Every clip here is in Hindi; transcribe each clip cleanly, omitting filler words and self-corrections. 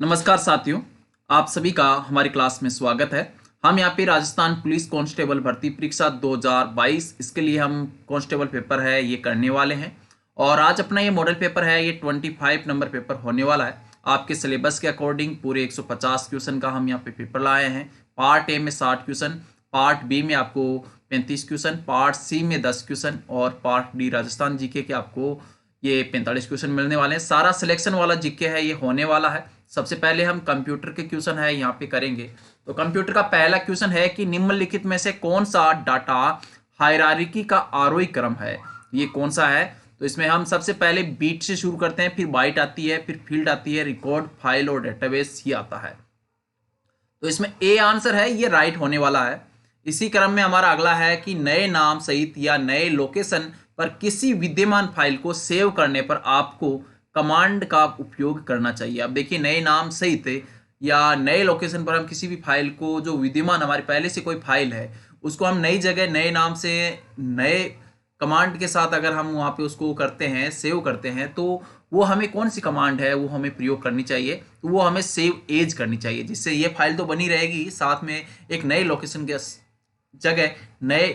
नमस्कार साथियों, आप सभी का हमारी क्लास में स्वागत है। हम यहाँ पे राजस्थान पुलिस कांस्टेबल भर्ती परीक्षा 2022 इसके लिए हम कांस्टेबल पेपर है ये करने वाले हैं। और आज अपना ये मॉडल पेपर है, ये 25 नंबर पेपर होने वाला है। आपके सिलेबस के अकॉर्डिंग पूरे 150 क्वेश्चन का हम यहाँ पे पेपर लाए हैं। पार्ट ए में 60 क्वेश्चन, पार्ट बी में आपको 35 क्वेश्चन, पार्ट सी में 10 क्वेश्चन और पार्ट डी राजस्थान जीके के आपको ये 45 क्वेश्चन मिलने वाले हैं। सारा सिलेक्शन वाला जीके है ये होने वाला है। सबसे पहले हम कंप्यूटर के क्वेश्चन है यहाँ पे करेंगे। तो कंप्यूटर का पहला क्वेश्चन है कि निम्नलिखित में से कौन सा डाटा हायरार्की का आरोही क्रम है, ये कौन सा है। तो इसमें हम सबसे पहले बीट से शुरू करते हैं, फिर बाइट आती है, फिर फील्ड आती है, रिकॉर्ड, फाइल और डेटाबेस ही आता है। तो इसमें ए आंसर है ये राइट होने वाला है। इसी क्रम में हमारा अगला है कि नए नाम सहित या नए लोकेशन पर किसी विद्यमान फाइल को सेव करने पर आपको कमांड का उपयोग करना चाहिए। अब देखिए, नए नाम सहित या नए लोकेशन पर हम किसी भी फाइल को, जो विद्यमान हमारी पहले से कोई फाइल है, उसको हम नई जगह नए नाम से नए कमांड के साथ अगर हम वहाँ पे उसको करते हैं, सेव करते हैं, तो वो हमें कौन सी कमांड है वो हमें प्रयोग करनी चाहिए। तो वो हमें सेव एज करनी चाहिए, जिससे ये फाइल तो बनी रहेगी, साथ में एक नए लोकेशन के जगह नए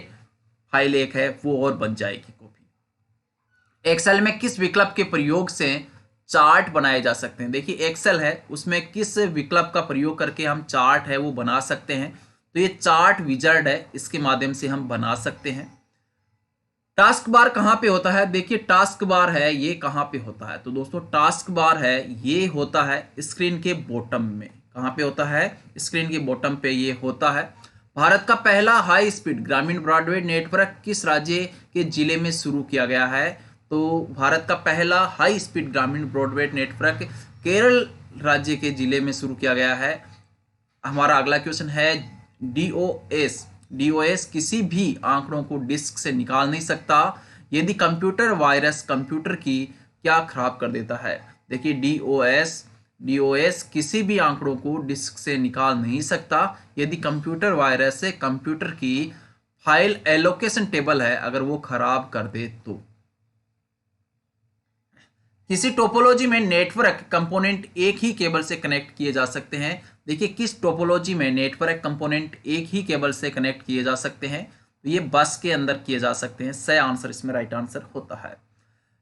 फाइल एक है वो और बन जाएगी कॉपी। एक्सेल में किस विकल्प के प्रयोग से चार्ट बनाए जा सकते हैं। देखिए, एक्सेल है, उसमें किस विकल्प का प्रयोग करके हम चार्ट है वो बना सकते हैं। तो ये चार्ट विजार्ड है, इसके माध्यम से हम बना सकते हैं। टास्क बार कहाँ पे होता है। देखिए, टास्क बार है ये कहाँ पे होता है। तो दोस्तों, टास्क बार है ये होता है स्क्रीन के बॉटम में। कहाँ पे होता है? स्क्रीन के बॉटम पे ये होता है। भारत का पहला हाई स्पीड ग्रामीण ब्रॉडबैंड नेटवर्क किस राज्य के जिले में शुरू किया गया है। तो भारत का पहला हाई स्पीड ग्रामीण ब्रॉडबैंड नेटवर्क केरल राज्य के जिले में शुरू किया गया है। हमारा अगला क्वेश्चन है डीओएस। डीओएस किसी भी आंकड़ों को डिस्क से निकाल नहीं सकता यदि कंप्यूटर वायरस कंप्यूटर की क्या खराब कर देता है। देखिए, डीओएस किसी भी आंकड़ों को डिस्क से निकाल नहीं सकता यदि कंप्यूटर वायरस से कंप्यूटर की फाइल एलोकेशन टेबल है अगर वो खराब कर दे तो। किसी टोपोलॉजी में नेटवर्क कंपोनेंट एक ही केबल से कनेक्ट किए जा सकते हैं। देखिए, किस टोपोलॉजी में नेटवर्क कंपोनेंट एक ही केबल से कनेक्ट किए जा सकते हैं। तो ये बस के अंदर किए जा सकते हैं। सही आंसर इसमें राइट आंसर होता है।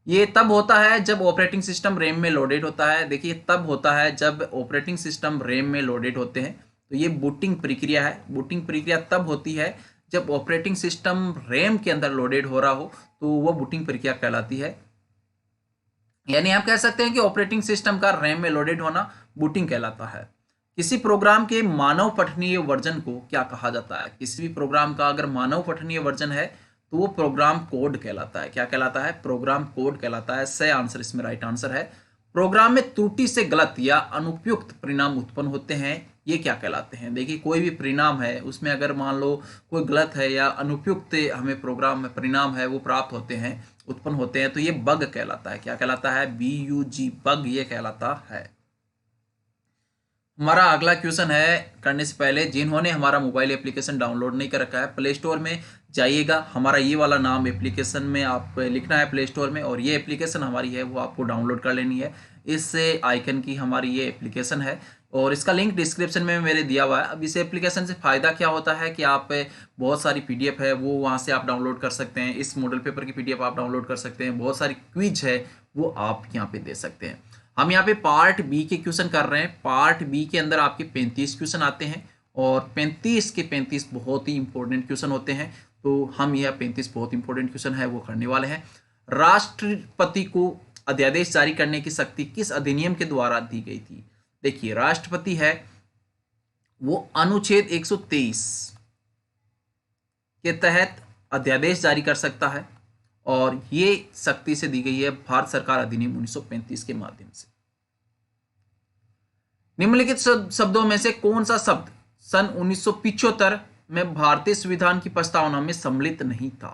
ये तब होता है जब ऑपरेटिंग सिस्टम रैम में लोडेड होता है। देखिए, तब होता है जब ऑपरेटिंग सिस्टम रैम में लोडेड होते हैं। तो ये बूटिंग प्रक्रिया है। बूटिंग प्रक्रिया तब होती है जब ऑपरेटिंग सिस्टम रैम के अंदर लोडेड हो रहा हो, तो वो बूटिंग प्रक्रिया कहलाती है। यानी आप कह सकते हैं कि ऑपरेटिंग सिस्टम का रैम में लोडेड होना बूटिंग कहलाता है। किसी प्रोग्राम के मानव पठनीय वर्जन को क्या कहा जाता है। किसी भी प्रोग्राम का अगर मानव पठनीय वर्जन है तो वो प्रोग्राम कोड कहलाता है। क्या कहलाता है? प्रोग्राम कोड कहलाता है। सही आंसर इसमें राइट आंसर है। प्रोग्राम में त्रुटि से गलत या अनुपयुक्त परिणाम उत्पन्न होते हैं, ये क्या कहलाते हैं। देखिए, कोई भी परिणाम है उसमें अगर मान लो कोई गलत है या अनुपयुक्त हमें प्रोग्राम में परिणाम है वो प्राप्त होते हैं, उत्पन्न होते हैं, तो ये बग कहलाता है। क्या कहलाता है? BUG, बग ये कहलाता है। हमारा अगला क्वेश्चन है, करने से पहले जिन्होंने हमारा मोबाइल एप्लीकेशन डाउनलोड नहीं कर रखा है, प्ले स्टोर में जाइएगा। हमारा ये वाला नाम एप्लीकेशन में आप लिखना है प्ले स्टोर में, और ये एप्लीकेशन हमारी है वो आपको डाउनलोड कर लेनी है। इस आइकन की हमारी ये एप्लीकेशन है और इसका लिंक डिस्क्रिप्शन में मेरे दिया हुआ है। अब इस एप्लीकेशन से फ़ायदा क्या होता है कि आप बहुत सारी PDF है वो वहाँ से आप डाउनलोड कर सकते हैं। इस मॉडल पेपर की PDF आप डाउनलोड कर सकते हैं। बहुत सारी क्विज है वो आप यहाँ पे दे सकते हैं। हम यहाँ पे पार्ट बी के क्वेश्चन कर रहे हैं। पार्ट बी के अंदर आपके 35 क्वेश्चन आते हैं और 35 के 35 बहुत ही इंपॉर्टेंट क्वेश्चन होते हैं। तो हम यह 35 बहुत इंपॉर्टेंट क्वेश्चन है वो करने वाले हैं। राष्ट्रपति को अध्यादेश जारी करने की शक्ति किस अधिनियम के द्वारा दी गई थी। देखिए, राष्ट्रपति है वो अनुच्छेद 123 के तहत अध्यादेश जारी कर सकता है और ये शक्ति से दी गई है भारत सरकार अधिनियम 1935 के माध्यम से। निम्नलिखित शब्दों में से कौन सा शब्द सन 1975 में भारतीय संविधान की प्रस्तावना में सम्मिलित नहीं था।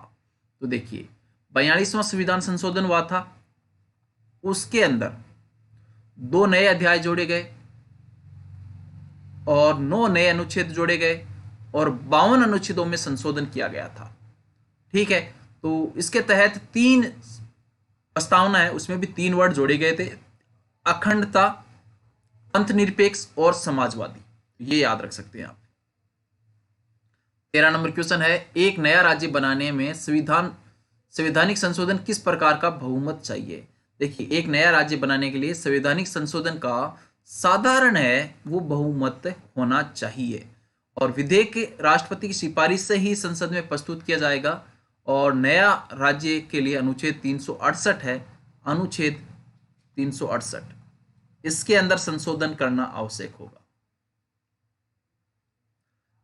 तो देखिए, 42वां संविधान संशोधन हुआ था, उसके अंदर 2 नए अध्याय जोड़े गए और 9 नए अनुच्छेद जोड़े गए और 52 अनुच्छेदों में संशोधन किया गया था। ठीक है, तो इसके तहत 3 प्रस्तावना है, उसमें भी 3 वर्ड जोड़े गए थे। अखंडता, पंथ निरपेक्ष और समाजवादी, ये याद रख सकते हैं आप। 13 नंबर क्वेश्चन है, एक नया राज्य बनाने में संवैधानिक संशोधन किस प्रकार का बहुमत चाहिए। देखिए, एक नया राज्य बनाने के लिए संवैधानिक संशोधन का साधारण है वो बहुमत होना चाहिए, और विधेयक राष्ट्रपति की सिफारिश से ही संसद में प्रस्तुत किया जाएगा। और नया राज्य के लिए अनुच्छेद 368 है, अनुच्छेद 368, इसके अंदर संशोधन करना आवश्यक होगा।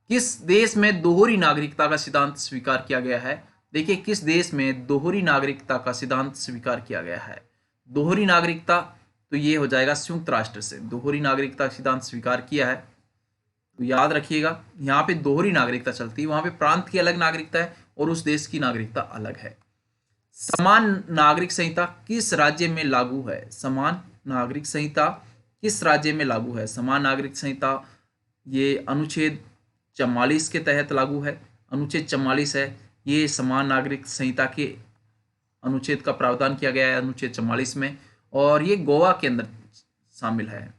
किस देश में दोहरी नागरिकता का सिद्धांत स्वीकार किया गया है। देखिए, किस देश में दोहरी नागरिकता का सिद्धांत स्वीकार किया गया है। दोहरी नागरिकता, तो ये हो जाएगा संयुक्त राष्ट्र से दोहरी नागरिकता का सिद्धांत स्वीकार किया है। तो याद रखिएगा, यहाँ पे दोहरी नागरिकता चलती है, वहां पे प्रांत की अलग नागरिकता है और उस देश की नागरिकता अलग है। समान नागरिक संहिता किस राज्य में लागू है। समान नागरिक संहिता किस राज्य में लागू है। समान नागरिक संहिता ये अनुच्छेद 44 के तहत लागू है। अनुच्छेद 44 है, ये समान नागरिक संहिता के अनुच्छेद का प्रावधान किया गया है अनुच्छेद 44 में, और ये गोवा के अंदर शामिल है।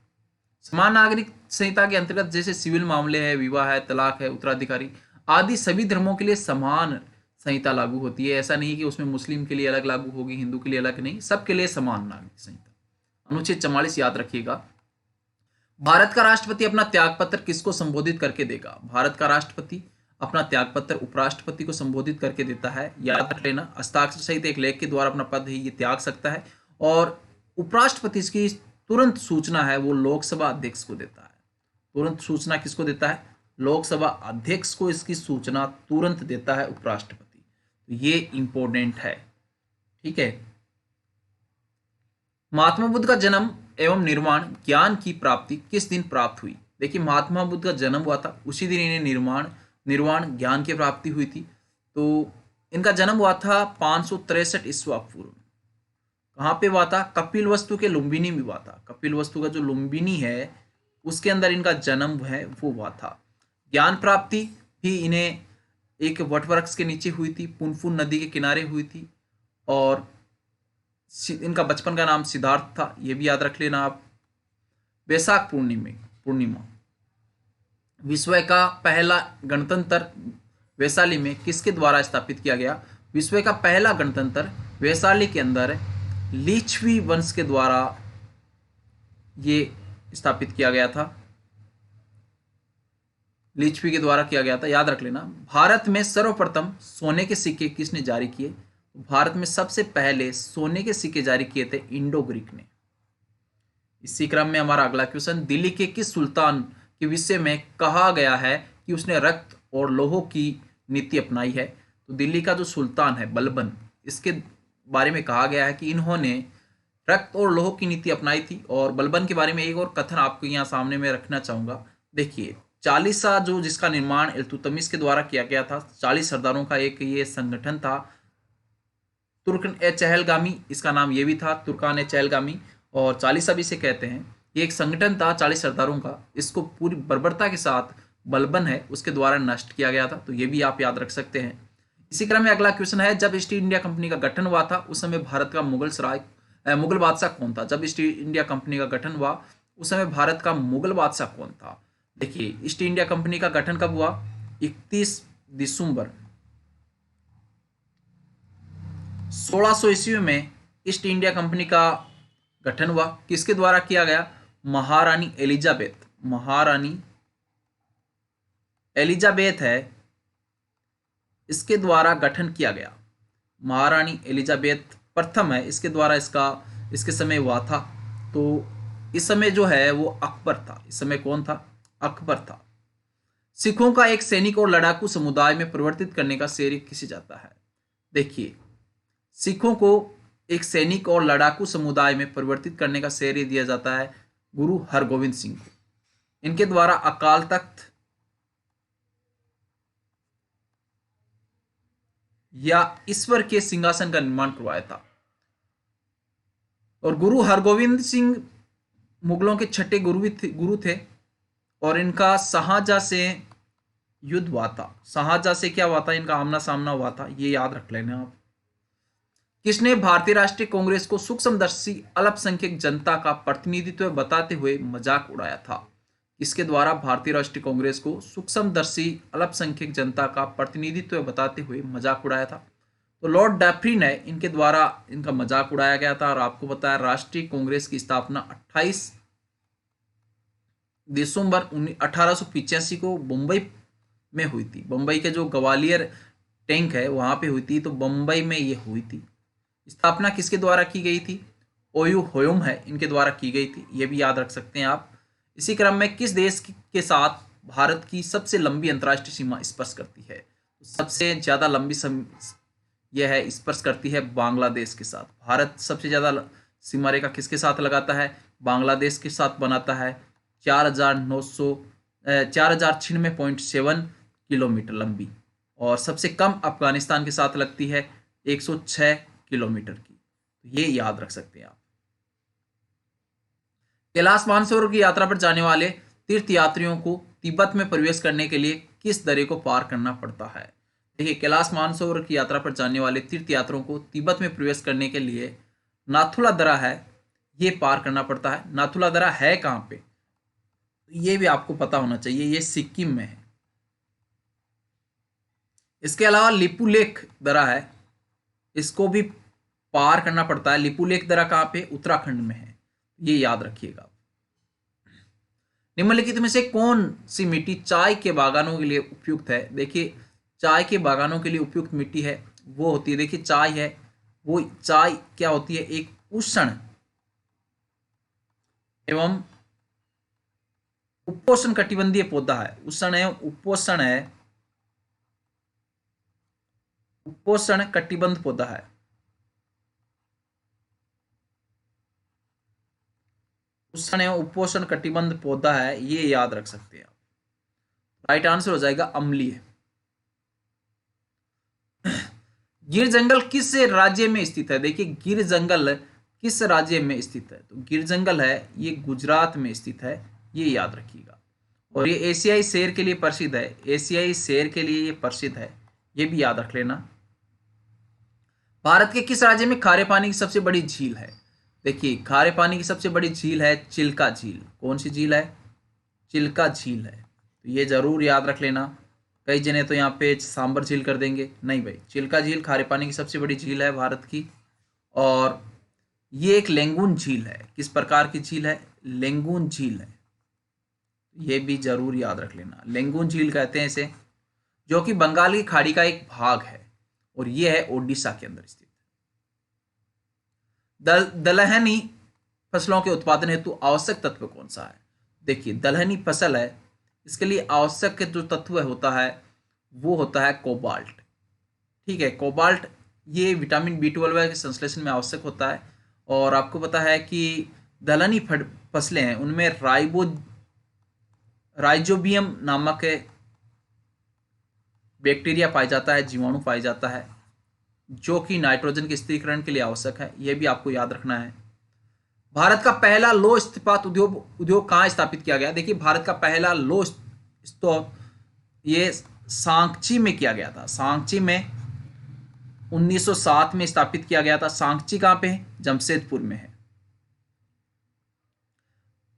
समान नागरिक संहिता के अंतर्गत जैसे सिविल मामले है, विवाह है, तलाक है, उत्तराधिकारी आदि सभी धर्मों के लिए समान संहिता लागू होती है। ऐसा नहीं कि उसमें मुस्लिम के लिए अलग लागू होगी, हिंदू के लिए अलग नहीं, सबके लिए समान नागरिक संहिता। अनुच्छेद 44 याद रखिएगा। भारत का राष्ट्रपति अपना त्यागपत्र किसको संबोधित करके देगा। भारत का राष्ट्रपति अपना त्यागपत्र उपराष्ट्रपति को संबोधित करके देता है, याद रख लेना। हस्ताक्षर सहित एक लेख के द्वारा अपना पद ही ये त्याग सकता है, और उपराष्ट्रपति इसकी तुरंत सूचना है वो लोकसभा अध्यक्ष को देता है। तुरंत सूचना किसको देता है। लोकसभा अध्यक्ष को इसकी सूचना तुरंत देता है उपराष्ट्रपति। तो ये इंपॉर्टेंट है, ठीक है। महात्मा बुद्ध का जन्म एवं निर्माण ज्ञान की प्राप्ति किस दिन प्राप्त हुई। देखिए, महात्मा बुद्ध का जन्म हुआ था, उसी दिन इन्हें निर्वाण ज्ञान की प्राप्ति हुई थी। तो इनका जन्म हुआ था 563 ईस्वा पूर्व। कहाँ पे हुआ था। कपिलवस्तु के लुम्बिनी में हुआ था। कपिलवस्तु का जो लुम्बिनी है उसके अंदर इनका जन्म है वो हुआ था। ज्ञान प्राप्ति भी इन्हें एक वटवृक्ष के नीचे हुई थी, पुनपुन नदी के किनारे हुई थी, और इनका बचपन का नाम सिद्धार्थ था, ये भी याद रख लेना आप। वैशाख पूर्णिमा विश्व का पहला गणतंत्र वैशाली में किसके द्वारा स्थापित किया गया। विश्व का पहला गणतंत्र वैशाली के अंदर लिच्छवी वंश के द्वारा ये स्थापित किया गया था। लिच्छवी के द्वारा किया गया था, याद रख लेना। भारत में सर्वप्रथम सोने के सिक्के किसने जारी किए। भारत में सबसे पहले सोने के सिक्के जारी किए थे इंडो ग्रीक ने। इसी क्रम में हमारा अगला क्वेश्चन, दिल्ली के किस सुल्तान के विषय में कहा गया है कि उसने रक्त और लोहों की नीति अपनाई है। तो दिल्ली का जो सुल्तान है बलबन, इसके बारे में कहा गया है कि इन्होंने रक्त और लोह की नीति अपनाई थी। और बलबन के बारे में एक और कथन आपको यहाँ सामने में रखना चाहूंगा। देखिए, चालीसा जो जिसका निर्माण इल्तुतमिश के द्वारा किया गया था, 40 सरदारों का एक ये संगठन था, तुर्कन ए चहलगामी इसका नाम ये भी था, तुर्कान ए चहलगामी, और चालीसा भी इसे कहते हैं। ये एक संगठन था 40 सरदारों का, इसको पूरी बर्बरता के साथ बलबन है उसके द्वारा नष्ट किया गया था। तो ये भी आप याद रख सकते हैं। इसी क्रम में अगला क्वेश्चन है, जब ईस्ट इंडिया कंपनी का गठन हुआ था उस समय भारत का मुगल बादशाह कौन था। जब ईस्ट इंडिया कंपनी का गठन हुआ उस समय भारत का मुगल बादशाह कौन था। देखिए, ईस्ट इंडिया कंपनी का गठन कब हुआ। 31 दिसंबर 1600 ईस्वी में ईस्ट इंडिया कंपनी का गठन हुआ। किसके द्वारा किया गया। महारानी एलिजाबेथ है, इसके द्वारा गठन किया गया। महारानी एलिजाबेथ प्रथम है, इसके द्वारा इसके समय हुआ था। तो इस समय जो है वो अकबर था। इस समय कौन था। अकबर था। सिखों का एक सैनिक और लड़ाकू समुदाय में परिवर्तित करने का श्रेय किसे जाता है। देखिए, सिखों को एक सैनिक और लड़ाकू समुदाय में परिवर्तित करने का श्रेय दिया जाता है गुरु हरगोविंद सिंह को। इनके द्वारा अकाल तख्त या ईश्वर के सिंहासन का निर्माण करवाया था। और गुरु हरगोविंद सिंह मुगलों के छठे गुरु थे, और इनका शाहजहां से युद्ध हुआ था। शाहजहां से क्या हुआ था, इनका आमना सामना हुआ था, ये याद रख लेना आप। किसने भारतीय राष्ट्रीय कांग्रेस को सूक्ष्मदर्शी अल्पसंख्यक जनता का प्रतिनिधित्व बताते हुए मजाक उड़ाया था? किसके द्वारा भारतीय राष्ट्रीय कांग्रेस को सूक्ष्मदर्शी अल्पसंख्यक जनता का प्रतिनिधित्व बताते हुए मजाक उड़ाया था? तो लॉर्ड डैफ्री ने इनके द्वारा इनका मजाक उड़ाया गया था। और आपको बताया राष्ट्रीय कांग्रेस की स्थापना 28 दिसंबर 1885 को मुंबई में हुई थी। मुंबई के जो ग्वालियर टैंक है वहां पे हुई थी, तो मुंबई में ये हुई थी। स्थापना किसके द्वारा की गई थी? ओयू होयम है इनके द्वारा की गई थी, ये भी याद रख सकते हैं आप। इसी क्रम में किस देश के साथ भारत की सबसे लंबी अंतर्राष्ट्रीय सीमा स्पर्श करती है? सबसे ज्यादा लंबी यह है स्पर्श करती है बांग्लादेश के साथ। भारत सबसे ज्यादा सीमा रेखा किसके साथ लगाता है? बांग्लादेश के साथ बनाता है। 4096.7 किलोमीटर लंबी। और सबसे कम अफगानिस्तान के साथ लगती है 106 किलोमीटर की। ये याद रख सकते हैं आप। कैलाश मानसरोवर की यात्रा पर जाने वाले तीर्थयात्रियों को तिब्बत में प्रवेश करने के लिए किस दर्रे को पार करना पड़ता है? देखिए, कैलाश मानसरोवर की यात्रा पर जाने वाले तीर्थयात्रियों को तिब्बत में प्रवेश करने के लिए नाथुला दर्रा है ये पार करना पड़ता है। नाथुला दर्रा है कहाँ पे? ये भी आपको पता होना चाहिए, ये सिक्किम में है। इसके अलावा लिपुलेख दर्रा है, इसको भी पार करना पड़ता है। लिपुलेख दर्रा कहाँ पे? उत्तराखंड में है, ये याद रखिएगा। निम्नलिखित में से कौन सी मिट्टी चाय के बागानों के लिए उपयुक्त है? देखिए, चाय के बागानों के लिए उपयुक्त मिट्टी है वो होती है, देखिए चाय है वो चाय क्या होती है? एक उष्ण एवं उपोष्ण कटिबंधीय पौधा है। उष्ण एवं उपोष्ण है, उपोष्ण कटिबंध पौधा है। उष्ण एवं उपोष्ण कटिबंध पौधा है, ये याद रख सकते हैं आप। राइट आंसर हो जाएगा अम्लीय। गिर जंगल किस राज्य में स्थित है? देखिए, गिर जंगल किस राज्य में स्थित है? तो गिर जंगल है ये गुजरात में स्थित है, ये याद रखिएगा। और ये एशियाई शेर के लिए प्रसिद्ध है, एशियाई शेर के लिए ये प्रसिद्ध है, ये भी याद रख लेना। भारत के किस राज्य में खारे पानी की सबसे बड़ी झील है? देखिए, खारे पानी की सबसे बड़ी झील है चिल्का झील। कौन सी झील है? चिल्का झील है, तो ये जरूर याद रख लेना। कई जने तो यहाँ पे सांबर झील कर देंगे, नहीं भाई, चिल्का झील खारे पानी की सबसे बड़ी झील है भारत की। और ये एक लेंगुन झील है। किस प्रकार की झील है? लेंगुन झील है, ये भी जरूर याद रख लेना। लेंगुन झील कहते हैं इसे, जो कि बंगाल की खाड़ी का एक भाग है और यह है ओडिशा के अंदर स्थित। दलहनी फसलों के उत्पादन हेतु आवश्यक तत्व कौन सा है? देखिए, दलहनी फसल है, इसके लिए आवश्यक जो तत्व होता है वो होता है कोबाल्ट। ठीक है, कोबाल्ट ये विटामिन B12 के संश्लेषण में आवश्यक होता है। और आपको पता है कि दलहनी फसलें हैं उनमें राइजोबियम नामक बैक्टीरिया पाया जाता है, जीवाणु पाया जाता है, जो कि नाइट्रोजन के स्थिरीकरण के लिए आवश्यक है, यह भी आपको याद रखना है। भारत का पहला लौह इस्पात उद्योग कहाँ स्थापित किया गया? देखिए, भारत का पहला लौह इस्पात ये सांची में किया गया था। सांची में 1907 में स्थापित किया गया था। सांची कहाँ पे है? जमशेदपुर में है।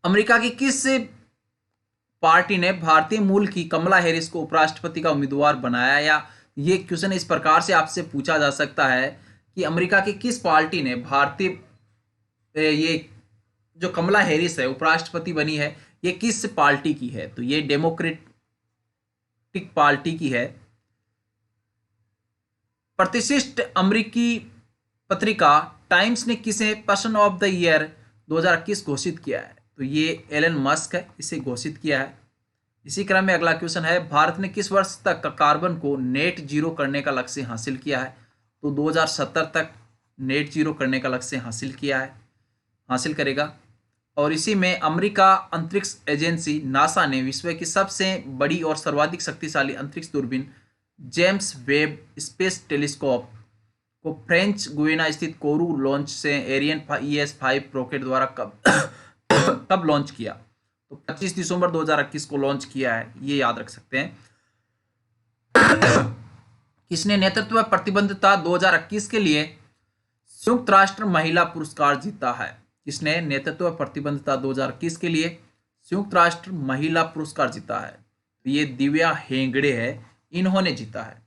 अमेरिका की किस पार्टी ने भारतीय मूल की कमला हैरिस को उपराष्ट्रपति का उम्मीदवार बनाया? या ये क्वेश्चन इस प्रकार से आपसे पूछा जा सकता है कि अमेरिका की किस पार्टी ने भारतीय ये जो कमला हैरिस है उपराष्ट्रपति बनी है, ये किस पार्टी की है? तो ये डेमोक्रेटिक पार्टी की है। प्रतिष्ठित अमेरिकी पत्रिका टाइम्स ने किसे पर्सन ऑफ द ईयर 2021 घोषित किया है? तो ये एलन मस्क है, इसे घोषित किया है। इसी क्रम में अगला क्वेश्चन है, भारत ने किस वर्ष तक कार्बन को नेट जीरो करने का लक्ष्य हासिल किया है? तो 2070 तक नेट जीरो करने का लक्ष्य हासिल करेगा। और इसी में अमेरिका अंतरिक्ष एजेंसी नासा ने विश्व की सबसे बड़ी और सर्वाधिक शक्तिशाली अंतरिक्ष दूरबीन जेम्स वेब स्पेस टेलीस्कोप को फ्रेंच गुयाना स्थित कोरू लॉन्च से एरियन ES5 रॉकेट द्वारा कब लॉन्च किया? तो 25 दिसंबर 2021 को लॉन्च किया है, ये याद रख सकते हैं। किसने नेतृत्व प्रतिबद्धता 2021 के लिए संयुक्त राष्ट्र महिला पुरस्कार जीता है। किसने? नेतृत्व प्रतिबद्धता 2021 के लिए संयुक्त राष्ट्र महिला पुरस्कार जीता है। तो ये दिव्या हेगड़े है, इन्होंने जीता है।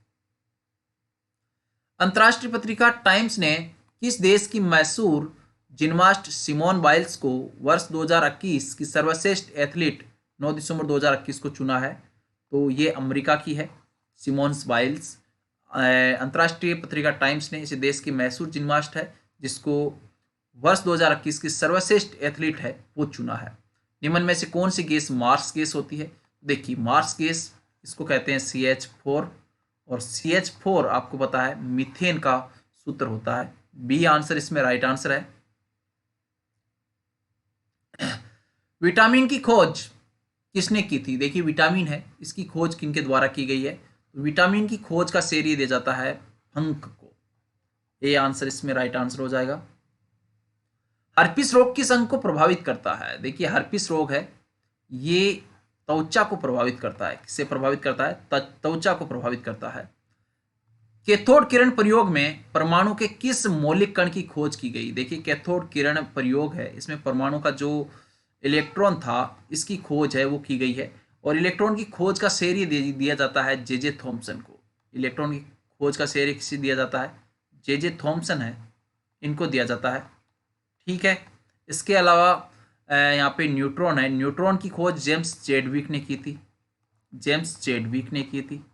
अंतर्राष्ट्रीय पत्रिका टाइम्स ने किस देश की मशहूर जिम्नास्ट सिमोन बाइल्स को वर्ष 2021 की सर्वश्रेष्ठ एथलीट 9 दिसंबर 2021 को चुना है? तो ये अमेरिका की है सिमोन बाइल्स। अंतर्राष्ट्रीय पत्रिका टाइम्स ने इस देश की मशहूर जिम्नास्ट है जिसको वर्ष 2021 की सर्वश्रेष्ठ एथलीट है वो चुना है। निम्न में से कौन सी गैस मार्स गैस होती है? देखिए मार्स गैस इसको कहते हैं CH4 और CH4 आपको पता है मीथेन का सूत्र होता है। बी आंसर इसमें राइट आंसर है। विटामिन की खोज किसने की थी? देखिए विटामिन है, इसकी खोज किनके द्वारा की गई है? विटामिन की खोज का श्रेय दिया जाता है फंक को। ए आंसर इसमें राइट आंसर हो जाएगा। हर्पिस रोग किस अंग को प्रभावित करता है? देखिए हर्पिस रोग है ये त्वचा को प्रभावित करता है। किससे प्रभावित करता है? त्वचा को प्रभावित करता है। कैथोड किरण प्रयोग में परमाणु के किस मौलिक कण की खोज की गई? देखिए कैथोड किरण प्रयोग है, इसमें परमाणु का जो इलेक्ट्रॉन था इसकी खोज है वो की गई है। और इलेक्ट्रॉन की खोज का श्रेय दिया जाता है जे थॉम्सन को। इलेक्ट्रॉन की खोज का श्रेय किसे दिया जाता है? जे थॉम्सन है, इनको दिया जाता है। ठीक है, इसके अलावा यहाँ पे न्यूट्रॉन है, न्यूट्रॉन की खोज जेम्स चैडविक ने की थी। जेम्स चैडविक ने की थी।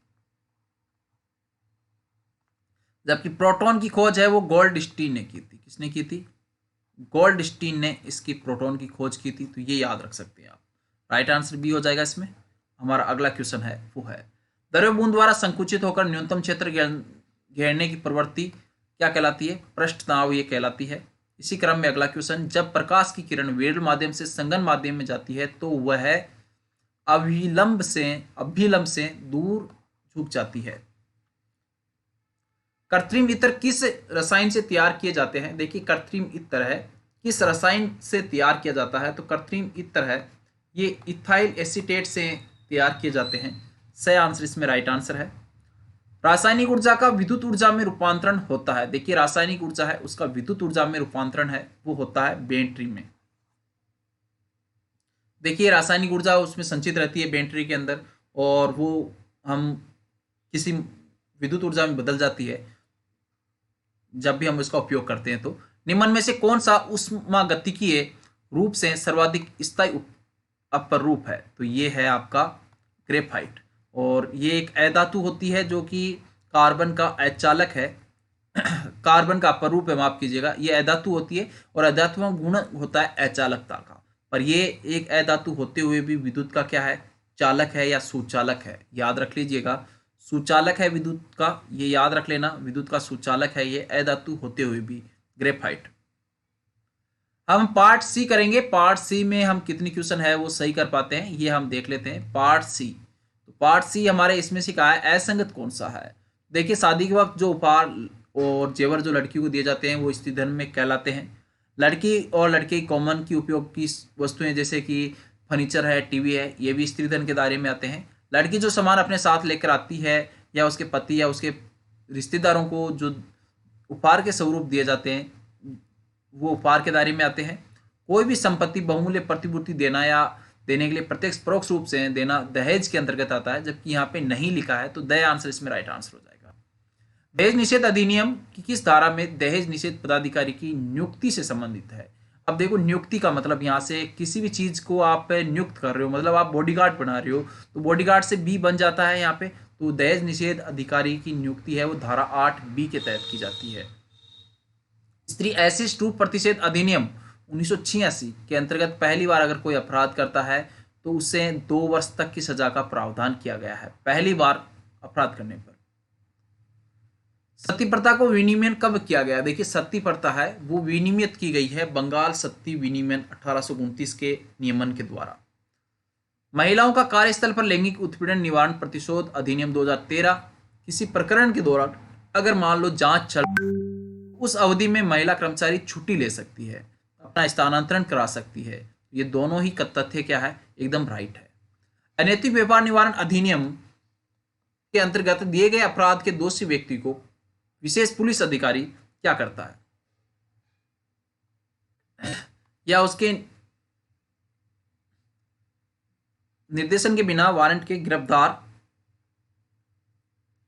जबकि प्रोटॉन की खोज है वो गोल्डस्टीन ने की थी। किसने की थी? गोल्डस्टीन ने इसकी प्रोटॉन की खोज की थी। तो ये याद रख सकते हैं आप। राइट आंसर बी हो जाएगा इसमें। हमारा अगला क्वेश्चन है वो है द्रव्य बूंद द्वारा संकुचित होकर न्यूनतम क्षेत्र घेरने की प्रवृत्ति क्या कहलाती है? पृष्ठ तनाव ये कहलाती है। इसी क्रम में अगला क्वेश्चन, जब प्रकाश की किरण विरल माध्यम से संगन माध्यम में जाती है तो वह अभिलंब से दूर झुक जाती है। कृत्रिम इत्र किस रसायन से तैयार किए जाते हैं? देखिए कृत्रिम इत्र है किस रसायन से तैयार किया जाता है? तो कृत्रिम इत्र है ये इथाइल एसीटेट से तैयार किए जाते हैं। सही आंसर इसमें राइट आंसर है। रासायनिक ऊर्जा का विद्युत ऊर्जा में रूपांतरण होता है। देखिए रासायनिक ऊर्जा है उसका विद्युत ऊर्जा में रूपांतरण है वो होता है बैटरी में। देखिए रासायनिक ऊर्जा उसमें संचित रहती है बैटरी के अंदर और वो हम किसी विद्युत ऊर्जा में बदल जाती है जब भी हम इसका उपयोग करते हैं। तो निम्न में से कौन सा ऊष्मागतिकीय रूप से सर्वाधिक स्थायी अपर रूप है? तो ये है आपका ग्रेफाइट। और ये एक अधातु होती है जो कि कार्बन का अचालक है। कार्बन का अपर रूप है, माफ कीजिएगा, ये अधातु होती है और अधातु में गुण होता है अचालकता का। पर ये एक अधातु होते हुए भी विद्युत का क्या है? चालक है या सुचालक है। याद रख लीजिएगा सुचालक है विद्युत का, ये याद रख लेना। विद्युत का सुचालक है ये अधातु होते हुए भी ग्रेफाइट। हम पार्ट सी करेंगे। पार्ट सी में हम कितनी क्वेश्चन है वो सही कर पाते हैं ये हम देख लेते हैं। पार्ट सी, तो पार्ट सी हमारे इसमें से कहा है असंगत कौन सा है? देखिए शादी के वक्त जो उपहार और जेवर जो लड़की को दिए जाते हैं वो स्त्री धन में कहलाते हैं। लड़की और लड़के कॉमन की उपयोग की वस्तुएं जैसे कि फर्नीचर है, टीवी है, ये भी स्त्री धन के दायरे में आते हैं। लड़की जो सामान अपने साथ लेकर आती है या उसके पति या उसके रिश्तेदारों को जो उपहार के स्वरूप दिए जाते हैं वो उपहार के दायरे में आते हैं। कोई भी संपत्ति बहुमूल्य प्रतिपूर्ति देना या देने के लिए प्रत्यक्ष परोक्ष रूप से देना दहेज के अंतर्गत आता है। जबकि यहाँ पे नहीं लिखा है तो द आंसर इसमें राइट आंसर हो जाएगा। दहेज निषेध अधिनियम की किस धारा में दहेज निषेध पदाधिकारी की नियुक्ति से संबंधित है? अब देखो नियुक्ति का मतलब यहाँ से किसी भी चीज को आप नियुक्त कर रहे हो, मतलब आप बॉडीगार्ड बना रहे हो तो बॉडीगार्ड से बी बन जाता है यहाँ पे। तो दहेज निषेध अधिकारी की नियुक्ति है वो धारा 8B के तहत की जाती है। स्त्री एसिड टू प्रतिषेध अधिनियम 1986 के अंतर्गत पहली बार अगर कोई अपराध करता है तो उसे 2 वर्ष तक की सजा का प्रावधान किया गया है पहली बार अपराध करने पर। सती प्रथा को विनियमन कब किया गया? देखिए सती प्रथा है वो विनियमित की गई है बंगाल सती विनियमन 1829 के नियमन के द्वारा। महिलाओं का कार्यस्थल पर लैंगिक उत्पीड़न निवारण प्रतिशोध अधिनियम 2013 किसी प्रकरण के दौरान अगर मान लो जांच चल उस अवधि में महिला कर्मचारी छुट्टी ले सकती है, अपना स्थानांतरण करा सकती है। ये दोनों ही तथ्य क्या है? एकदम राइट है। अनैतिक व्यापार निवारण अधिनियम के अंतर्गत दिए गए अपराध के दोषी व्यक्ति को विशेष पुलिस अधिकारी क्या करता है? या उसके निर्देशन के बिना वारंट के गिरफ्तार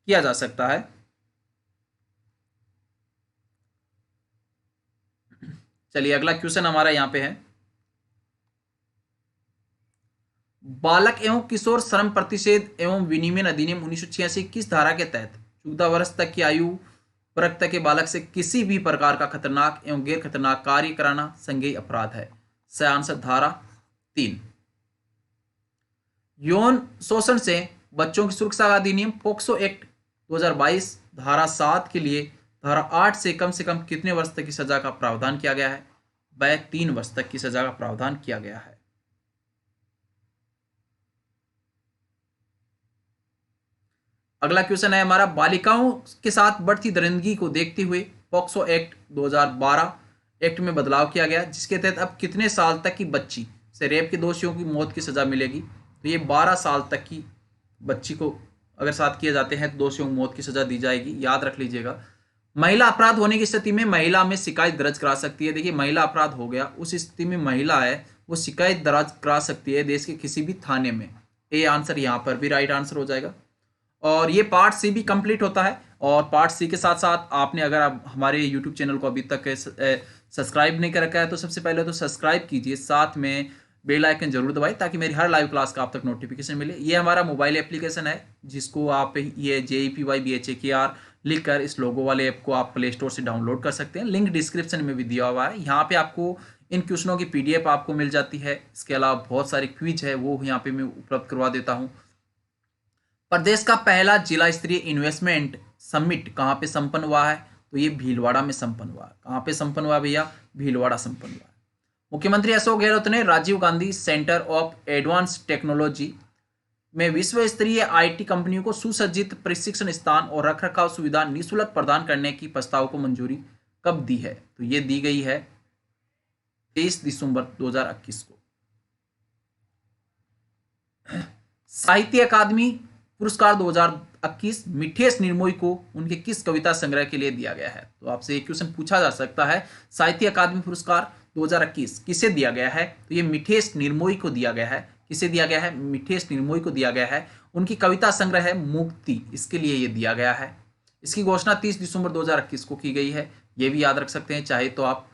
किया जा सकता है। चलिए अगला क्वेश्चन हमारा यहाँ पे है, बालक एवं किशोर श्रम प्रतिषेध एवं विनियमन अधिनियम 1986 किस धारा के तहत 14 वर्ष तक की आयु वर्ग तक के बालक से किसी भी प्रकार का खतरनाक एवं गैर खतरनाक कार्य कराना संज्ञेय अपराध है? सही आंसर धारा 3। यौन शोषण से बच्चों की सुरक्षा अधिनियम पोक्सो एक्ट 2022 धारा 7 के लिए धारा 8 से कम कितने वर्ष तक की सजा का प्रावधान किया गया है? वह 3 वर्ष तक की सजा का प्रावधान किया गया है। अगला क्वेश्चन है हमारा, बालिकाओं के साथ बढ़ती दरिंदगी को देखते हुए पोक्सो एक्ट 2012 एक्ट में बदलाव किया गया, जिसके तहत अब कितने साल तक की बच्ची से रेप के दोषियों की मौत की सजा मिलेगी? तो ये 12 साल तक की बच्ची को अगर साथ किए जाते हैं तो दोषियों को मौत की सजा दी जाएगी, याद रख लीजिएगा। महिला अपराध होने की स्थिति में महिला में शिकायत दर्ज करा सकती है। देखिए महिला अपराध हो गया, उस स्थिति में महिला है वो शिकायत दर्ज करा सकती है देश के किसी भी थाने में। ए आंसर यहाँ पर भी राइट आंसर हो जाएगा। और ये पार्ट सी भी कंप्लीट होता है। और पार्ट सी के साथ साथ आपने अगर आप हमारे यूट्यूब चैनल को अभी तक सब्सक्राइब नहीं कर रखा है तो सबसे पहले तो सब्सक्राइब कीजिए, साथ में बेल आइकन जरूर दबाएं ताकि मेरी हर लाइव क्लास का आप तक नोटिफिकेशन मिले। ये हमारा मोबाइल एप्लीकेशन है जिसको आप ये JEPYBHAKR लिख कर इस लोगो वाले ऐप को आप प्ले स्टोर से डाउनलोड कर सकते हैं। लिंक डिस्क्रिप्शन में भी दिया हुआ है। यहाँ पे आपको इन क्वेश्चनों की PDF आपको मिल जाती है। इसके अलावा बहुत सारे क्विज है वो यहाँ पे मैं उपलब्ध करवा देता हूँ। प्रदेश का पहला जिला स्तरीय इन्वेस्टमेंट समिट कहाँ पे संपन्न हुआ है? तो ये भीलवाड़ा में संपन्न हुआ। कहाँ पे संपन्न हुआ भैया? भीलवाड़ा संपन्न हुआ। मुख्यमंत्री अशोक गहलोत ने Rajiv Gandhi centre of advance technology में विश्व स्तरीय IT कंपनियों को सुसज्जित प्रशिक्षण स्थान और रखरखाव सुविधा निःशुल्क प्रदान करने की प्रस्ताव को मंजूरी कब दी है? तो ये दी गई है 23 दिसंबर 2021 को। साहित्य अकादमी पुरस्कार 2021 मिठेश निर्मोही को उनके किस कविता संग्रह के लिए दिया गया है? तो आपसे एक क्वेश्चन पूछा जा सकता है, साहित्य अकादमी पुरस्कार 2021 किसे दिया गया है? तो ये मिठेश निर्मोही को दिया गया है। किसे दिया गया है? मिठेश निर्मोही को दिया गया है। उनकी कविता संग्रह है मुक्ति, इसके लिए ये दिया गया है। इसकी घोषणा 30 दिसंबर 2021 को की गई है। ये भी याद रख सकते हैं चाहे तो आप।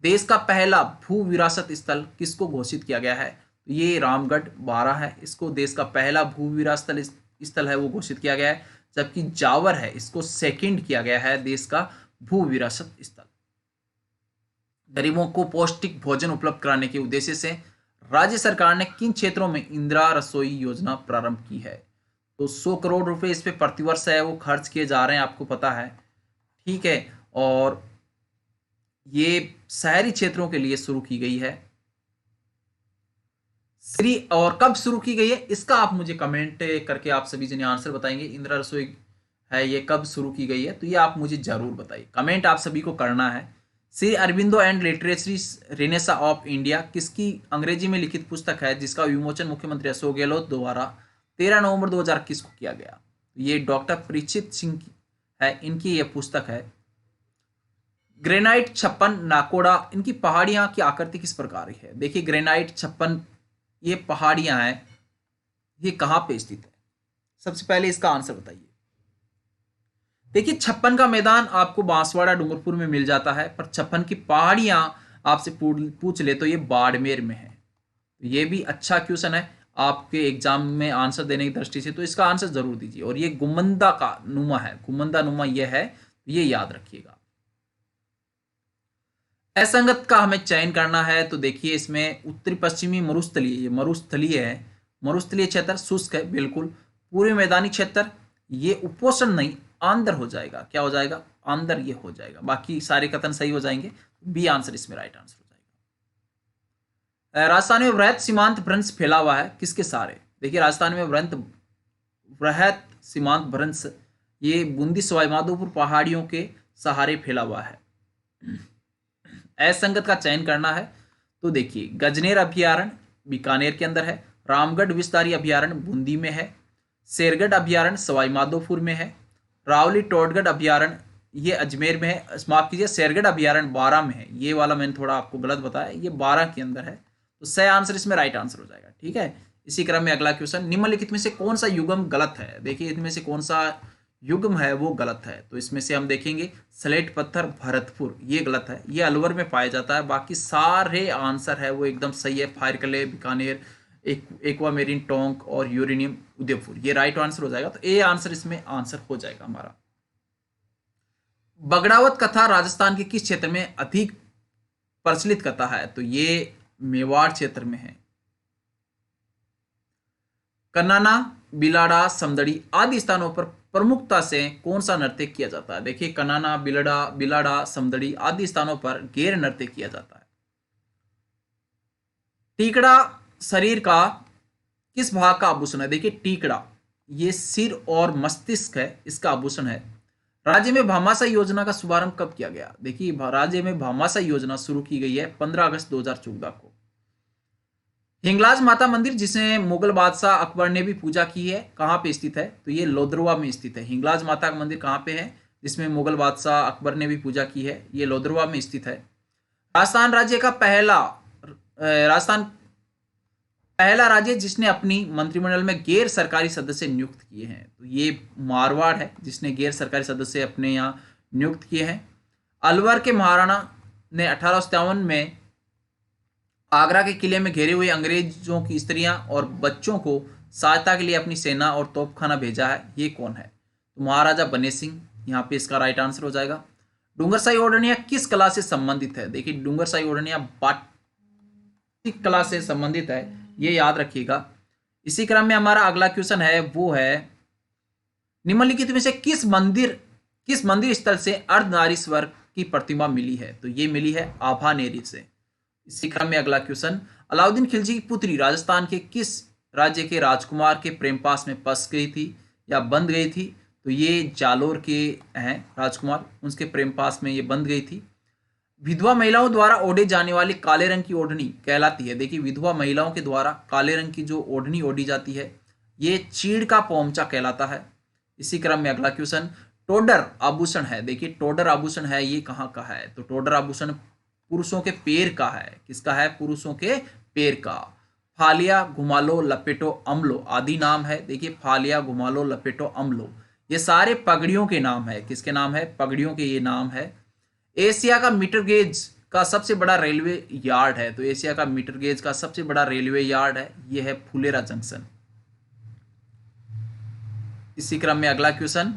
देश का पहला भू विरासत स्थल किसको घोषित किया गया है? तो ये रामगढ़ 12 है, इसको देश का पहला भू विरासत स्थल है वो घोषित किया गया है। जबकि जावर है इसको सेकंड किया गया है देश का भू विरासत स्थल। गरीबों को पौष्टिक भोजन उपलब्ध कराने के उद्देश्य से राज्य सरकार ने किन क्षेत्रों में इंदिरा रसोई योजना प्रारंभ की है? तो 100 करोड़ रुपए इस पे प्रतिवर्ष है वो खर्च किए जा रहे हैं, आपको पता है, ठीक है। और ये शहरी क्षेत्रों के लिए शुरू की गई है। और कब शुरू की गई है इसका आप मुझे कमेंट करके आप सभी जने आंसर बताएंगे। इंदिरा रसोई है ये कब शुरू की गई है? तो ये आप मुझे जरूर बताइए, कमेंट आप सभी को करना है। Shri Aurobindo and literary renaissance of India किसकी अंग्रेजी में लिखित पुस्तक है जिसका विमोचन मुख्यमंत्री अशोक गहलोत द्वारा 13 नवंबर 2021 को किया गया? ये डॉक्टर परीक्षित सिंह है, इनकी ये पुस्तक है। ग्रेनाइट 56 नाकोड़ा, इनकी पहाड़ियां की आकृति किस प्रकार की है? देखिए ग्रेनाइट 56 ये पहाड़ियां हैं, ये कहां पे स्थित है? सबसे पहले इसका आंसर बताइए। देखिए 56 का मैदान आपको बांसवाड़ा डूंगरपुर में मिल जाता है, पर 56 की पहाड़ियां आपसे पूछ ले तो ये बाड़मेर में है। ये भी अच्छा क्वेश्चन है आपके एग्जाम में आंसर देने की दृष्टि से, तो इसका आंसर जरूर दीजिए। और ये गुमंदा का नुमा है, गुमंदा नुमा ये है, ये याद रखिएगा। असंगत का हमें चयन करना है तो देखिए इसमें उत्तरी पश्चिमी मरुस्थलीय, ये मरुस्थलीय है, मरुस्थलीय क्षेत्र शुष्क है बिल्कुल। पूर्वी मैदानी क्षेत्र ये उपोष्ण नहीं आंध्र हो जाएगा। क्या हो जाएगा? आंध्र ये हो जाएगा। बाकी सारे कथन सही हो जाएंगे। बी आंसर इसमें राइट आंसर हो जाएगा। राजस्थान में वृहत सीमांत भ्रंश फैला हुआ है किसके सहारे? देखिए राजस्थान में वृहत सीमांत भ्रंश ये बूंदी सवाई माधोपुर पहाड़ियों के सहारे फैला हुआ है। असंगत का चयन करना है तो देखिए गजनेर अभ्यारण्य बीकानेर के अंदर है, रामगढ़ विस्तारी अभ्यारण्य बूंदी में है, शेरगढ़ अभ्यारण्य सवाई माधोपुर में है, रावली टोडगढ़ अभ्यारण्य ये अजमेर में है, माफ कीजिए, शेरगढ़ अभयारण्य 12 में है। ये वाला मैंने थोड़ा आपको गलत बताया, ये 12 के अंदर है। तो सही आंसर इसमें राइट आंसर हो जाएगा। ठीक है, इसी क्रम में अगला क्वेश्चन, निम्नलिखित में से कौन सा युग्म गलत है? देखिए इनमें से कौन सा युग्म है वो गलत है। तो इसमें से हम देखेंगे स्लेट पत्थर भरतपुर, ये गलत है, ये अलवर में पाया जाता है। बाकी सारे आंसर है वो एकदम सही है। फायरकले, बीकानेर, एक्वामेरिन, टोंक और यूरेनियम उदयपुर, ये राइट आंसर हो जाएगा। तो ए आंसर इसमें आंसर हो जाएगा हमारा। बगड़ावत कथा राजस्थान के किस क्षेत्र में अधिक प्रचलित कथा है? तो ये मेवाड़ क्षेत्र में है। कन्नाना, बिलाड़ा, समदड़ी आदि स्थानों पर प्रमुखता से कौन सा नृत्य किया जाता है? देखिए कन्नाना, बिलाड़ा, समदड़ी आदि स्थानों पर गैर नृत्य किया जाता है। टीकड़ा शरीर का किस भाग का आभूषण है? देखिए टीकड़ा ये सिर और मस्तिष्क है, इसका आभूषण है। राज्य में भामाशाह योजना का शुभारंभ कब किया गया? देखिए राज्य में भामाशाह योजना शुरू की गई है 15 अगस्त 2014 को। हिंगलाज माता मंदिर जिसे मुगल बादशाह अकबर ने भी पूजा की है, कहाँ पे स्थित है? तो ये लोदरवा में स्थित है। हिंगलाज माता का मंदिर कहाँ पे है जिसमें मुगल बादशाह अकबर ने भी पूजा की है? ये लोदरवा में स्थित है। राजस्थान राज्य का पहला राज्य जिसने अपनी मंत्रिमंडल में गैर सरकारी सदस्य नियुक्त किए हैं, तो ये मारवाड़ है जिसने गैर सरकारी सदस्य अपने यहाँ नियुक्त किए हैं। अलवर के महाराणा ने 1857 में आगरा के किले में घेरे हुए अंग्रेजों की स्त्रियां और बच्चों को सहायता के लिए अपनी सेना और तोपखाना भेजा है, ये कौन है? तो महाराजा बने सिंह, यहाँ पे इसका राइट आंसर हो जाएगा। डूंगरसाई ओढ़निया किस कला से संबंधित है? देखिए डूंगरसाई ओढ़निया बाटिक कला से संबंधित है, ये याद रखिएगा। इसी क्रम में हमारा अगला क्वेश्चन है वो है, निम्नलिखित में से किस मंदिर स्थल से अर्धनारीश्वर की प्रतिमा मिली है? तो ये मिली है आभानेरी से। इसी क्रम में अगला क्वेश्चन, अलाउद्दीन खिलजी की पुत्री राजस्थान के किस राज्य के राजकुमार के प्रेम पास में फंस गई थी या बंध गई थी? तो ये जालोर के हैं राजकुमार, उसके प्रेम पास में ये बंध गई थी। विधवा महिलाओं द्वारा ओढ़े जाने वाली काले रंग की ओढ़नी कहलाती है। देखिए विधवा महिलाओं के द्वारा काले रंग की जो ओढ़नी ओढ़ी जाती है ये चीड़ का पोमचा कहलाता है। इसी क्रम में अगला क्वेश्चन, टोडर आभूषण है। देखिए टोडर आभूषण है ये कहाँ का है? तो टोडर आभूषण पुरुषों के पैर का है। किसका है? पुरुषों के पैर का। फालिया, घुमालो, लपेटो, अमलो आदि नाम है। देखिए फालिया, घुमालो, लपेटो, अमलो ये सारे पगड़ियों के नाम है। किसके नाम है? पगड़ियों के ये नाम है। एशिया का मीटर गेज का सबसे बड़ा रेलवे यार्ड है। तो एशिया का मीटर गेज का सबसे बड़ा रेलवे यार्ड है ये है फुलेरा जंक्शन। इसी क्रम में अगला क्वेश्चन,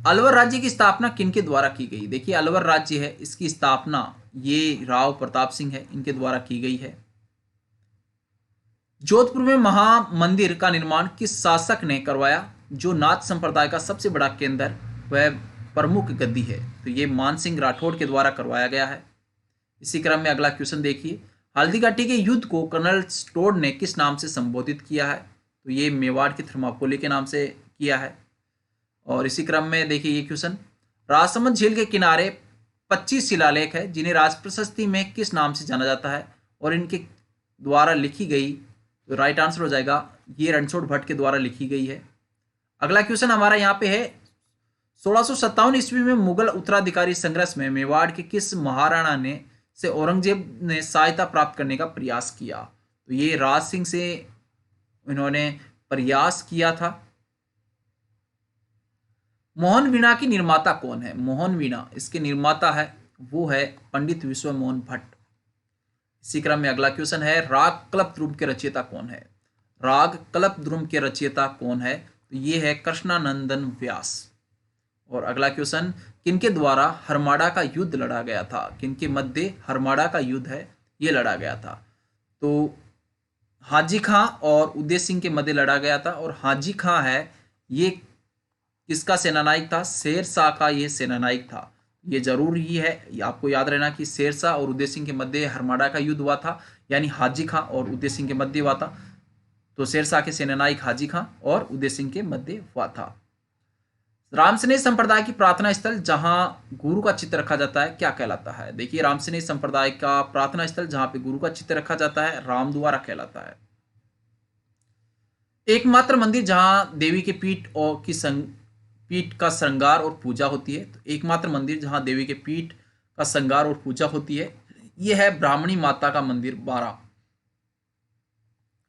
अलवर राज्य की स्थापना किनके द्वारा की गई? देखिए अलवर राज्य है इसकी स्थापना ये राव प्रताप सिंह है, इनके द्वारा की गई है। जोधपुर में महामंदिर का निर्माण किस शासक ने करवाया? जो नाथ संप्रदाय का सबसे बड़ा केंद्र वह प्रमुख गद्दी है, तो ये मान सिंह राठौड़ के द्वारा करवाया गया है। इसी क्रम में अगला क्वेश्चन देखिए, हल्दीघाटी के युद्ध को कर्नल स्टोड ने किस नाम से संबोधित किया है? तो ये मेवाड़ की थर्माकोली के नाम से किया है। और इसी क्रम में देखिए ये क्वेश्चन, राजसमंद झील के किनारे 25 शिलालेख है जिन्हें राज प्रशस्ति में किस नाम से जाना जाता है और इनके द्वारा लिखी गई? तो राइट आंसर हो जाएगा ये रणछोड़ भट्ट के द्वारा लिखी गई है। अगला क्वेश्चन हमारा यहाँ पे है, 1657 ईस्वी में मुगल उत्तराधिकारी संघर्ष में मेवाड़ के किस महाराणा ने से औरंगजेब ने सहायता प्राप्त करने का प्रयास किया? तो ये राज सिंह से इन्होंने प्रयास किया था। मोहन वीणा की निर्माता कौन है? मोहन वीणा इसके निर्माता है वो है पंडित विश्व मोहन भट्ट। इसी क्रम में अगला क्वेश्चन है, राग कल्पद्रुम के रचयिता कौन है? राग कल्पद्रुम के रचयिता कौन है? तो ये है कृष्णानंदन व्यास। और अगला क्वेश्चन, किनके द्वारा हरमाड़ा का युद्ध लड़ा गया था? किनके मध्य हरमाड़ा का युद्ध है ये लड़ा गया था? तो हाजी खां और उदय सिंह के मध्य लड़ा गया था। और हाजी खां है ये किसका सेनानायक था? शेरशाह का ये सेनानायक था। ये जरूरी है आपको याद रहना कि शेरशाह और उदय सिंह के मध्य हरमाड़ा का युद्ध हुआ था, यानी हाजी खां और उदय सिंह के मध्य हुआ था। तो शेरशाह के सेनानायक हाजी खां और उदय सिंह के मध्य हुआ था। रामसनेही संप्रदाय की प्रार्थना स्थल जहां गुरु का चित्र रखा जाता है क्या कहलाता है? देखिए रामसनेही संप्रदाय का प्रार्थना स्थल जहां पे गुरु का चित्र रखा जाता है रामद्वारा कहलाता है। एकमात्र मंदिर जहां देवी के पीठ का श्रृंगार और पूजा होती है। तो एकमात्र मंदिर जहां देवी के पीठ का श्रृंगार और पूजा होती है यह है ब्राह्मणी माता का मंदिर बारा।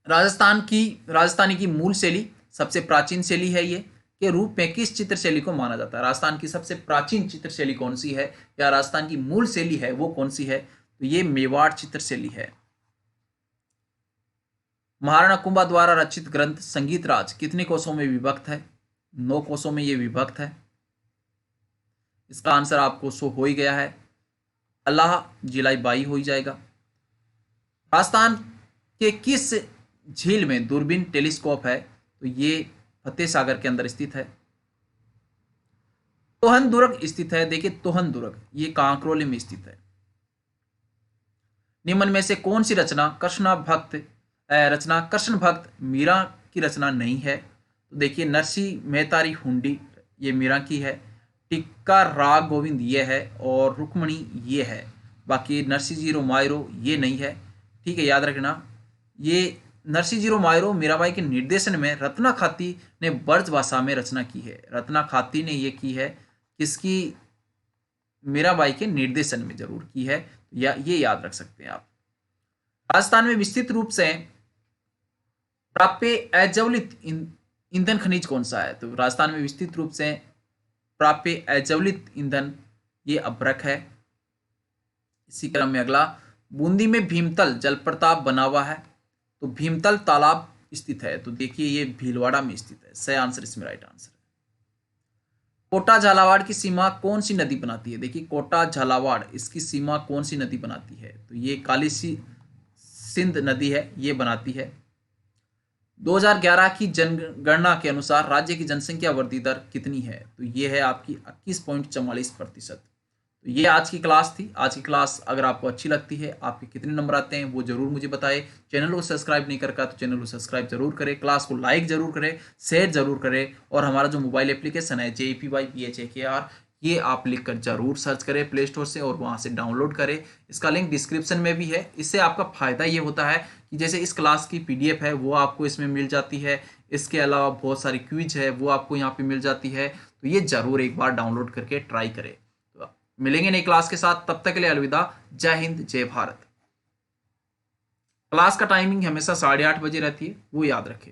राजस्थानी की मूल शैली, सबसे प्राचीन शैली है ये, के रूप में किस चित्र शैली को माना जाता है? राजस्थान की सबसे प्राचीन चित्र शैली कौन सी है या राजस्थान की मूल शैली है वो कौन सी है? तो ये मेवाड़ चित्र शैली है। महाराणा कुंभा द्वारा रचित ग्रंथ संगीत राज कितने कोशों में विभक्त है? 9 कोशों में ये विभक्त है। इसका आंसर आपको शो हो ही गया है, अल्लाह जिलाई बाई हो ही जाएगा। राजस्थान के किस झील में दूरबीन टेलीस्कोप है? तो ये फतेह सागर के अंदर स्थित है। तोहन दुर्ग स्थित है। देखिए तोहन दुर्ग ये कांकरोली में स्थित है। निम्न में से कौन सी रचना कृष्ण भक्त मीरा की रचना नहीं है? तो देखिए नरसी मेहतारी हुंडी ये मीरा की है, टिक्का राग गोविंद ये है और रुक्मणी ये है। बाकी नरसी जीरो मायरो ये नहीं है। ठीक है, याद रखना ये नरसी जीरो मायरो मीराबाई के निर्देशन में रत्ना खाती ने ब्रज भाषा में रचना की है। रत्ना खाती ने ये की है किसकी? मीराबाई के निर्देशन में जरूर की है, या ये याद रख सकते हैं आप। राजस्थान में विस्तृत रूप से प्राप्य अज्वलित ईंधन खनिज कौन सा है? तो राजस्थान में विस्तृत रूप से प्राप्य अज्वलित ईंधन ये अभ्रक है। इसी क्रम में अगला, बूंदी में भीमतल जलप्रपात बना हुआ है। तो भीमतल तालाब स्थित है। तो देखिए ये भीलवाड़ा में स्थित है। सही आंसर इसमें राइट आंसर है। कोटा झालावाड़ की सीमा कौन सी नदी बनाती है? देखिए कोटा झालावाड़ इसकी सीमा कौन सी नदी बनाती है? तो ये काली सिंध नदी है, ये बनाती है। 2011 की जनगणना के अनुसार राज्य की जनसंख्या वृद्धि दर कितनी है? तो ये है आपकी 21.44%। तो ये आज की क्लास थी। आज की क्लास अगर आपको अच्छी लगती है, आपके कितने नंबर आते हैं वो जरूर मुझे बताएं। चैनल को सब्सक्राइब नहीं करता तो चैनल को सब्सक्राइब जरूर करें, क्लास को लाइक जरूर करें, शेयर जरूर करें, और हमारा जो मोबाइल एप्लीकेशन है JEPYPHAKR ये आप लिख कर जरूर सर्च करें प्ले स्टोर से और वहाँ से डाउनलोड करें। इसका लिंक डिस्क्रिप्शन में भी है। इससे आपका फ़ायदा ये होता है कि जैसे इस क्लास की PDF है वो आपको इसमें मिल जाती है, इसके अलावा बहुत सारी क्विज है वो आपको यहाँ पे मिल जाती है। तो ये ज़रूर एक बार डाउनलोड करके ट्राई करें। तो मिलेंगे नई क्लास के साथ, तब तक के लिए अलविदा। जय हिंद, जय भारत। क्लास का टाइमिंग हमेशा 8:30 बजे रहती है, वो याद रखें।